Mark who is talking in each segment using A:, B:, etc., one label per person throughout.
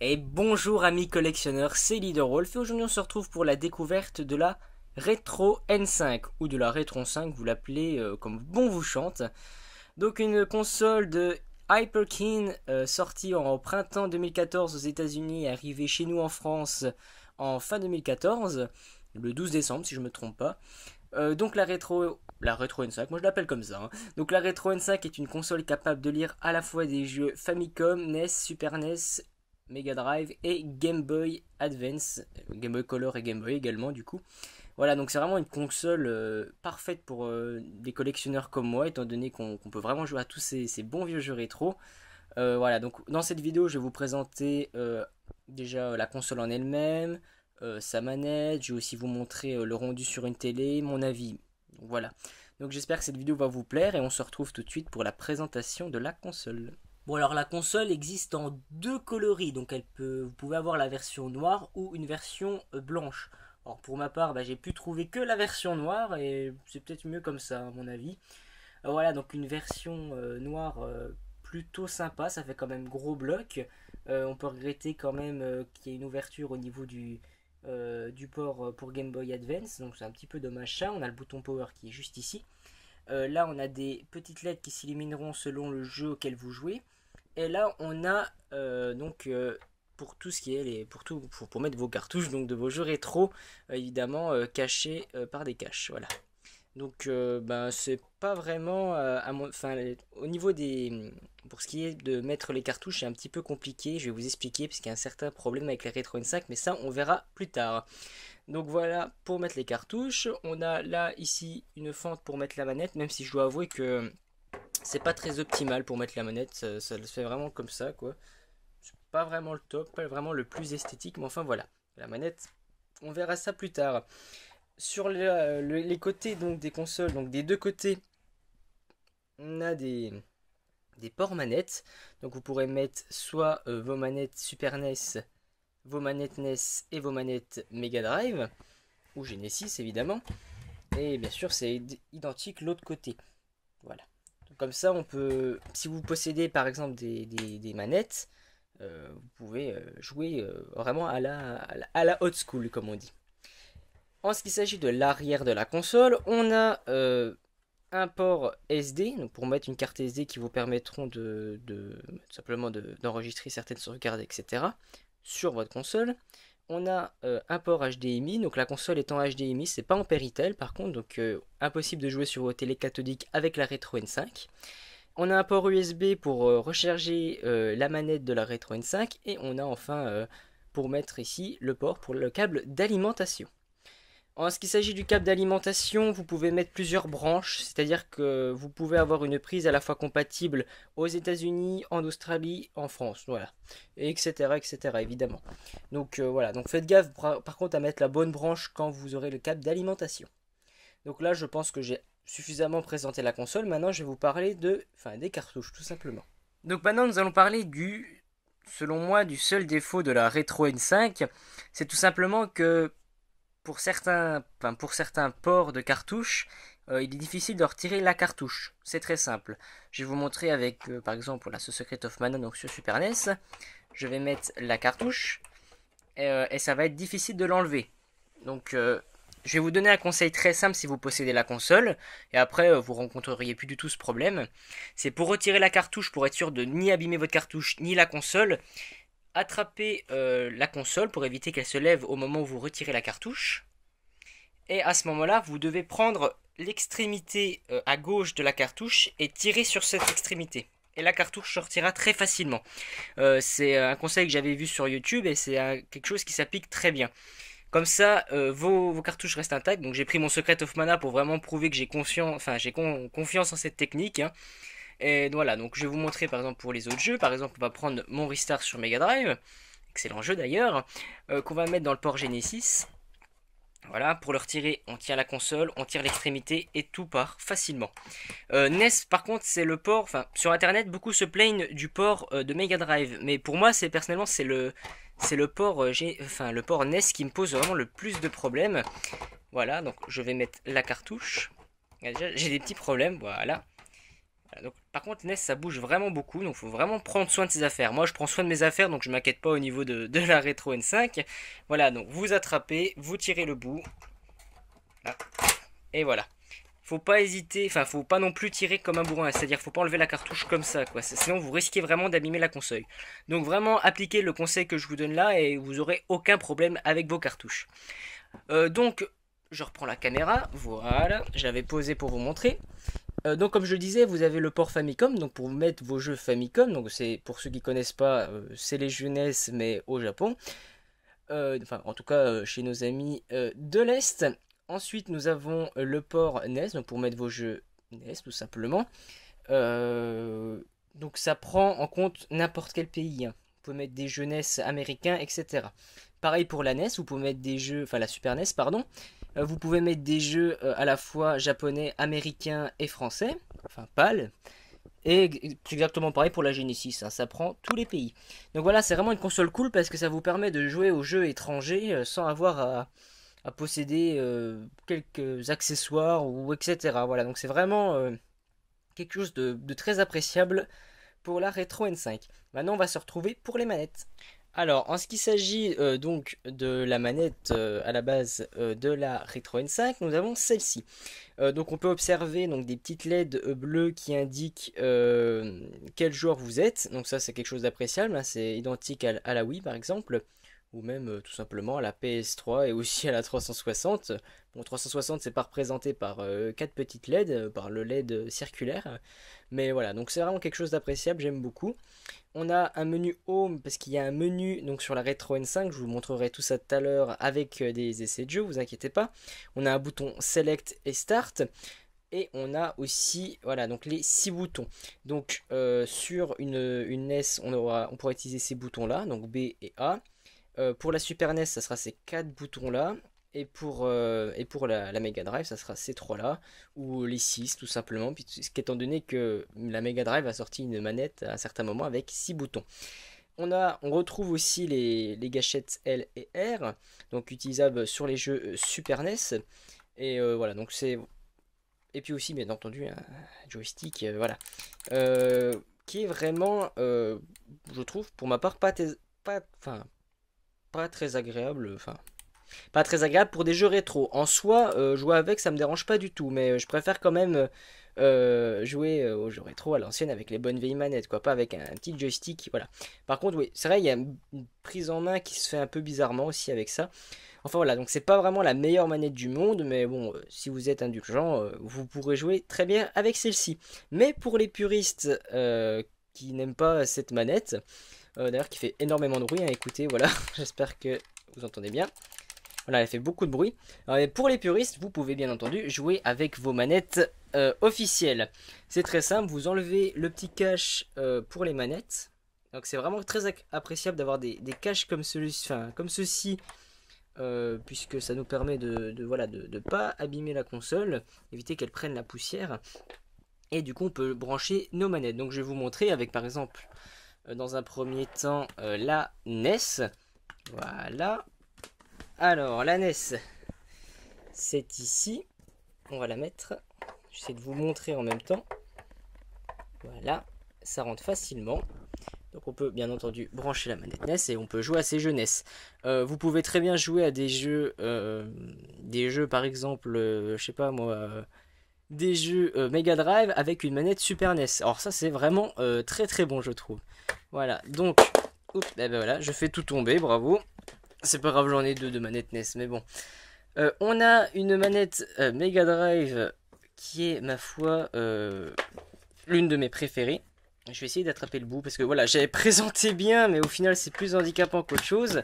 A: Et bonjour amis collectionneurs, c'est Leaderwolf et aujourd'hui on se retrouve pour la découverte de la Retro N5 ou de la Retron 5, vous l'appelez comme bon vous chante. Donc une console de Hyperkin sortie en printemps 2014 aux États-Unis et arrivée chez nous en France en fin 2014, le 12 décembre si je me trompe pas. Donc la Retro N5, moi je l'appelle comme ça, hein. Donc la Retro N5 est une console capable de lire à la fois des jeux Famicom, NES, Super NES, Mega Drive et Game Boy Advance, Game Boy Color et Game Boy également du coup. Voilà, donc c'est vraiment une console parfaite pour des collectionneurs comme moi, étant donné qu'on peut vraiment jouer à tous ces bons vieux jeux rétro. Voilà, donc dans cette vidéo, je vais vous présenter déjà la console en elle-même, sa manette, je vais aussi vous montrer le rendu sur une télé, mon avis. Donc, voilà, donc j'espère que cette vidéo va vous plaire et on se retrouve tout de suite pour la présentation de la console. Bon alors la console existe en deux coloris, donc vous pouvez avoir la version noire ou une version blanche. Alors pour ma part, j'ai pu trouver que la version noire et c'est peut-être mieux comme ça à mon avis. Voilà, donc une version noire plutôt sympa, ça fait quand même gros bloc. On peut regretter quand même qu'il y ait une ouverture au niveau du port pour Game Boy Advance, donc c'est un petit peu dommage ça. On a le bouton power qui est juste ici. Là on a des petites lettres qui s'illuminer selon le jeu auquel vous jouez. Et là on a pour tout ce qui est pour mettre vos cartouches donc de vos jeux rétro évidemment cachés par des caches, voilà. Donc c'est pas vraiment au niveau des pour ce qui est de mettre les cartouches c'est un petit peu compliqué, je vais vous expliquer parce qu'il y a un certain problème avec les Retro N5 mais ça on verra plus tard. Donc voilà pour mettre les cartouches, on a là ici une fente pour mettre la manette, même si je dois avouer que c'est pas très optimal pour mettre la manette, ça se fait vraiment comme ça quoi. C'est pas vraiment le top, pas vraiment le plus esthétique, mais enfin voilà. La manette, on verra ça plus tard. Sur les côtés donc des consoles, donc des deux côtés, on a des ports manettes. Donc vous pourrez mettre soit vos manettes Super NES, vos manettes NES et vos manettes Mega Drive, ou Genesis évidemment. Et bien sûr c'est identique l'autre côté. Voilà. Donc, comme ça on peut, si vous possédez par exemple des manettes, vous pouvez jouer vraiment à la old school comme on dit. En ce qui s'agit de l'arrière de la console, on a un port SD, donc pour mettre une carte SD qui vous permettront simplement d'enregistrer certaines sauvegardes, etc. sur votre console. On a un port HDMI, donc la console est en HDMI, c'est pas en Péritel par contre, donc impossible de jouer sur vos télé cathodiques avec la Retro N5. On a un port USB pour recharger la manette de la Retro N5 et on a enfin pour mettre ici le port pour le câble d'alimentation. En ce qui s'agit du câble d'alimentation, vous pouvez mettre plusieurs branches, c'est-à-dire que vous pouvez avoir une prise à la fois compatible aux États-Unis, en Australie, en France, voilà, et etc., évidemment. Donc voilà, donc faites gaffe par contre à mettre la bonne branche quand vous aurez le câble d'alimentation. Donc là, je pense que j'ai suffisamment présenté la console. Maintenant, je vais vous parler des cartouches, tout simplement. Donc maintenant, nous allons parler selon moi, du seul défaut de la Retro N5. C'est tout simplement que pour certains ports de cartouches, il est difficile de retirer la cartouche. C'est très simple. Je vais vous montrer avec, par exemple, ce Secret of Mana donc sur Super NES. Je vais mettre la cartouche et ça va être difficile de l'enlever. Donc, je vais vous donner un conseil très simple si vous possédez la console. Et après, vous rencontreriez plus du tout ce problème. C'est pour retirer la cartouche, pour être sûr de ni abîmer votre cartouche, ni la console. Attrapez la console pour éviter qu'elle se lève au moment où vous retirez la cartouche. Et à ce moment-là, vous devez prendre l'extrémité à gauche de la cartouche et tirer sur cette extrémité. Et la cartouche sortira très facilement. C'est un conseil que j'avais vu sur YouTube et c'est quelque chose qui s'applique très bien. Comme ça, vos cartouches restent intactes. Donc j'ai pris mon Secret of Mana pour vraiment prouver que j'ai confiance en cette technique, hein. Et voilà, donc je vais vous montrer par exemple pour les autres jeux. Par exemple, on va prendre mon Restart sur Mega Drive, excellent jeu d'ailleurs, qu'on va mettre dans le port Genesis. Voilà, pour le retirer, on tire la console, on tire l'extrémité et tout part facilement. NES, par contre, c'est le port, sur internet, beaucoup se plaignent du port de Mega Drive, mais pour moi, personnellement, c'est le port, le port NES qui me pose vraiment le plus de problèmes. Voilà, donc je vais mettre la cartouche. J'ai des petits problèmes, voilà. Voilà, donc, par contre, NES, ça bouge vraiment beaucoup, donc il faut vraiment prendre soin de ses affaires. Moi, je prends soin de mes affaires, donc je m'inquiète pas au niveau de la rétro N5. Voilà, donc vous attrapez, vous tirez le bout, là, et voilà. Faut pas hésiter, enfin, faut pas non plus tirer comme un bourrin, c'est-à-dire faut pas enlever la cartouche comme ça, quoi. Sinon, vous risquez vraiment d'abîmer la console. Donc vraiment, appliquez le conseil que je vous donne là et vous aurez aucun problème avec vos cartouches. Donc, je reprends la caméra, voilà, j'avais posé pour vous montrer. Donc comme je le disais, vous avez le port Famicom, donc pour mettre vos jeux Famicom, donc c'est pour ceux qui connaissent pas, c'est les jeux NES mais au Japon, enfin en tout cas chez nos amis de l'Est. Ensuite nous avons le port NES, donc pour mettre vos jeux NES tout simplement. Donc ça prend en compte n'importe quel pays, hein. Vous pouvez mettre des jeux NES américains, etc. Pareil pour la NES, vous pouvez mettre des jeux, enfin la Super NES, pardon. Vous pouvez mettre des jeux à la fois japonais, américains et français, enfin PAL. Et c'est exactement pareil pour la Genesis, hein, ça prend tous les pays. Donc voilà, c'est vraiment une console cool parce que ça vous permet de jouer aux jeux étrangers sans avoir à posséder quelques accessoires ou etc. Voilà, donc c'est vraiment quelque chose de très appréciable pour la Retro N5. Maintenant, on va se retrouver pour les manettes. Alors, en ce qui s'agit donc de la manette à la base de la Retro N5, nous avons celle-ci. Donc, on peut observer donc, des petites LED bleues qui indiquent quel joueur vous êtes. Donc, ça, c'est quelque chose d'appréciable, hein. C'est identique à la Wii, par exemple, ou même tout simplement à la PS3 et aussi à la 360. Bon, 360, c'est pas représenté par 4 petites LED, par le LED circulaire. Mais voilà, donc c'est vraiment quelque chose d'appréciable, j'aime beaucoup. On a un menu Home parce qu'il y a un menu donc sur la Retro N5, je vous montrerai tout ça tout à l'heure avec des essais de jeu, vous inquiétez pas. On a un bouton Select et Start et on a aussi voilà donc les 6 boutons. Donc sur une NES, on pourra utiliser ces boutons là, donc B et A. Pour la Super NES, ça sera ces 4 boutons là. Et pour la Mega Drive, ça sera ces trois-là, ou les 6 tout simplement, puisqu'étant donné que la Mega Drive a sorti une manette à un certain moment avec 6 boutons. On retrouve aussi les gâchettes L et R, donc utilisables sur les jeux Super NES. Et voilà, donc c'est. Et puis aussi, bien entendu, un joystick, voilà. Qui est vraiment, je trouve, pour ma part, enfin, pas très agréable. Enfin, pas très agréable pour des jeux rétro. En soi, jouer avec, ça me dérange pas du tout, mais je préfère quand même jouer aux jeux rétro à l'ancienne avec les bonnes vieilles manettes, quoi, pas avec un petit joystick, voilà. Par contre, oui, c'est vrai, il y a une prise en main qui se fait un peu bizarrement aussi avec ça. Enfin voilà, donc c'est pas vraiment la meilleure manette du monde, mais bon, si vous êtes indulgent, vous pourrez jouer très bien avec celle-ci. Mais pour les puristes qui n'aiment pas cette manette, d'ailleurs qui fait énormément de bruit, hein, écoutez, voilà, j'espère que vous entendez bien. Voilà, elle fait beaucoup de bruit. Alors, pour les puristes, vous pouvez bien entendu jouer avec vos manettes officielles. C'est très simple, vous enlevez le petit cache pour les manettes. Donc c'est vraiment très appréciable d'avoir des caches comme ceci, puisque ça nous permet voilà, de pas abîmer la console, éviter qu'elle prenne la poussière. Et du coup, on peut brancher nos manettes. Donc je vais vous montrer avec par exemple, dans un premier temps, la NES. Voilà. Alors, la NES, c'est ici. On va la mettre. J'essaie de vous montrer en même temps. Voilà, ça rentre facilement. Donc on peut bien entendu brancher la manette NES et on peut jouer à ces jeux NES. Vous pouvez très bien jouer à des jeux par exemple, je sais pas moi, des jeux Mega Drive avec une manette Super NES. Alors ça c'est vraiment très très bon je trouve. Voilà, donc, oups, ben voilà, je fais tout tomber, bravo. C'est pas grave, j'en ai deux de manettes NES, mais bon. On a une manette Mega Drive qui est, ma foi, l'une de mes préférées. Je vais essayer d'attraper le bout parce que voilà, j'avais présenté bien, mais au final c'est plus handicapant qu'autre chose.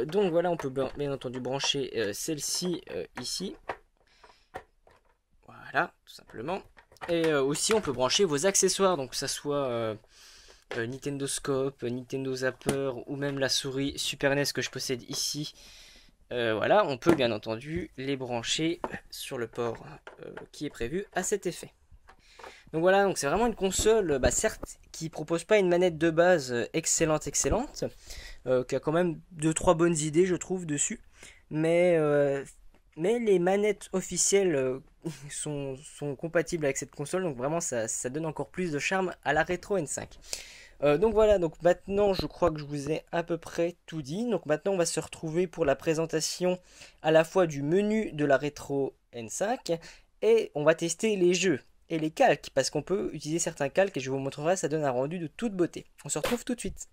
A: Donc voilà, on peut bien entendu brancher celle-ci ici. Voilà, tout simplement. Et aussi on peut brancher vos accessoires, donc que ça soit Nintendo Scope, Nintendo Zapper ou même la souris Super NES que je possède ici. Voilà, on peut bien entendu les brancher sur le port qui est prévu à cet effet. Donc voilà, donc c'est vraiment une console, certes, qui propose pas une manette de base excellente, qui a quand même 2-3 bonnes idées, je trouve, dessus. Mais Mais les manettes officielles sont compatibles avec cette console, donc vraiment ça donne encore plus de charme à la Retro N5. Donc voilà, donc maintenant je crois que je vous ai à peu près tout dit. Donc maintenant on va se retrouver pour la présentation à la fois du menu de la Retro N5 et on va tester les jeux et les calques parce qu'on peut utiliser certains calques et je vous montrerai, ça donne un rendu de toute beauté. On se retrouve tout de suite.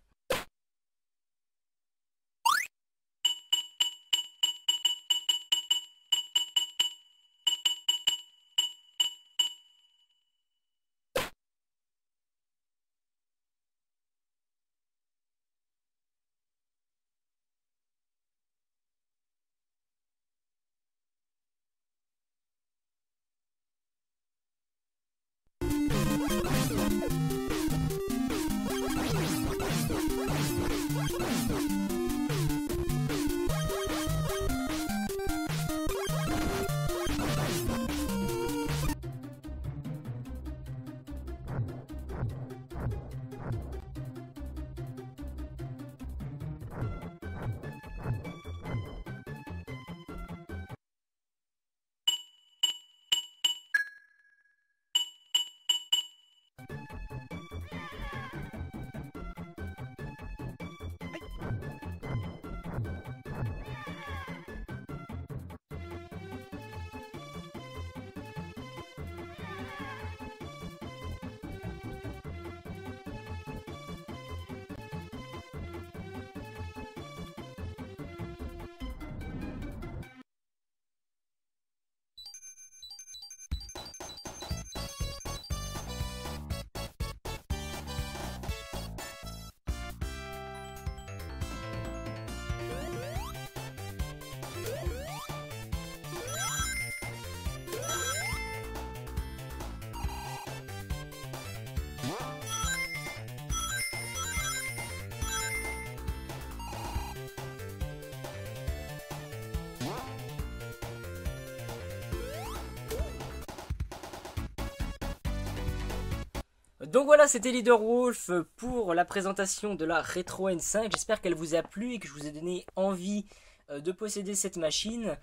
A: Donc voilà, c'était Leader Wolf pour la présentation de la Retro N5. J'espère qu'elle vous a plu et que je vous ai donné envie de posséder cette machine.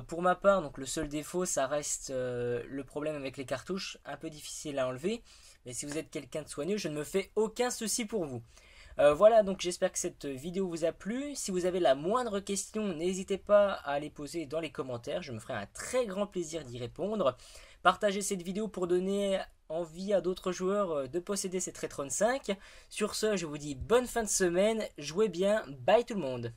A: Pour ma part, donc le seul défaut, ça reste le problème avec les cartouches, un peu difficile à enlever. Mais si vous êtes quelqu'un de soigneux, je ne me fais aucun souci pour vous. Voilà, donc j'espère que cette vidéo vous a plu. Si vous avez la moindre question, n'hésitez pas à les poser dans les commentaires. Je me ferai un très grand plaisir d'y répondre. Partagez cette vidéo pour donner envie à d'autres joueurs de posséder cette Retron 5. Sur ce, je vous dis bonne fin de semaine. Jouez bien. Bye tout le monde.